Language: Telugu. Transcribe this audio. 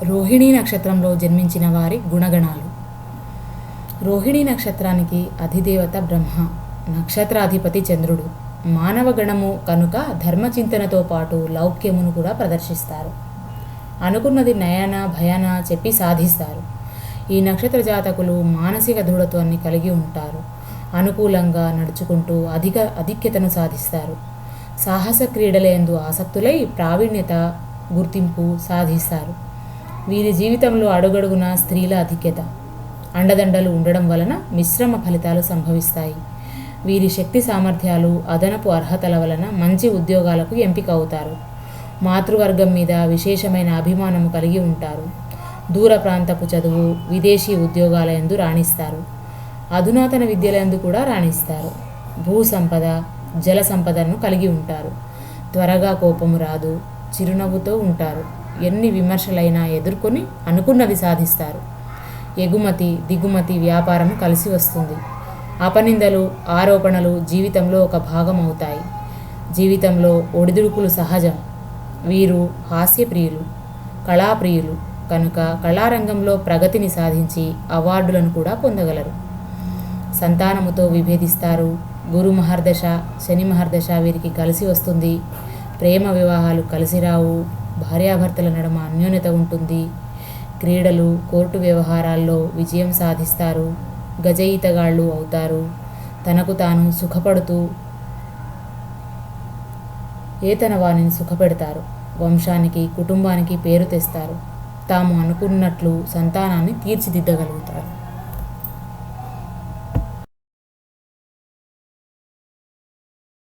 రోహిణీ నక్షత్రంలో జన్మించిన వారి గుణగణాలు. రోహిణీ నక్షత్రానికి అధిదేవత బ్రహ్మ, నక్షత్రాధిపతి చంద్రుడు. మానవ గణము కనుక ధర్మచింతనతో పాటు లౌక్యమును కూడా ప్రదర్శిస్తారు. అనుకున్నది నయన భయాన చెప్పి సాధిస్తారు. ఈ నక్షత్ర జాతకులు మానసిక దృఢత్వాన్ని కలిగి ఉంటారు. అనుకూలంగా నడుచుకుంటూ ఆధిక్యతను సాధిస్తారు. సాహస క్రీడలందు ఆసక్తులై ప్రావీణ్యత గుర్తింపు సాధిస్తారు. వీరి జీవితంలో అడుగడుగున స్త్రీల ఆధిక్యత, అండదండలు ఉండడం వలన మిశ్రమ ఫలితాలు సంభవిస్తాయి. వీరి శక్తి సామర్థ్యాలు, అదనపు అర్హతల వలన మంచి ఉద్యోగాలకు ఎంపిక అవుతారు. మాతృవర్గం మీద విశేషమైన అభిమానము కలిగి ఉంటారు. దూర ప్రాంతపు చదువు, విదేశీ ఉద్యోగాలందు రాణిస్తారు. అధునాతన విద్యలందు కూడా రాణిస్తారు. భూ సంపద, జల సంపదను కలిగి ఉంటారు. త్వరగా కోపము రాదు, చిరునవ్వుతో ఉంటారు. ఎన్ని విమర్శలైనా ఎదుర్కొని అనుకున్నది సాధిస్తారు. ఎగుమతి దిగుమతి వ్యాపారము కలిసి వస్తుంది. అపనిందలు ఆరోపణలు జీవితంలో ఒక భాగం అవుతాయి. జీవితంలో ఒడిదుడుకులు సహజం. వీరు హాస్యప్రియులు, కళాప్రియులు కనుక కళారంగంలో ప్రగతిని సాధించి అవార్డులను కూడా పొందగలరు. సంతానముతో విభేదిస్తారు. గురు మహర్దశ, శని మహర్దశ వీరికి కలిసి వస్తుంది. ప్రేమ వివాహాలు కలిసి రావు. భార్యాభర్తల నడుమ అన్యోన్యత ఉంటుంది. క్రీడలు, కోర్టు వ్యవహారాల్లో విజయం సాధిస్తారు. గజయితగాళ్ళు అవుతారు. తనకు తాను సుఖపడుతూ తన వాణిని సుఖపెడతారు. వంశానికి కుటుంబానికి పేరు తెస్తారు. తాము అనుకున్నట్లు సంతానాన్ని తీర్చిదిద్దగలుగుతారు.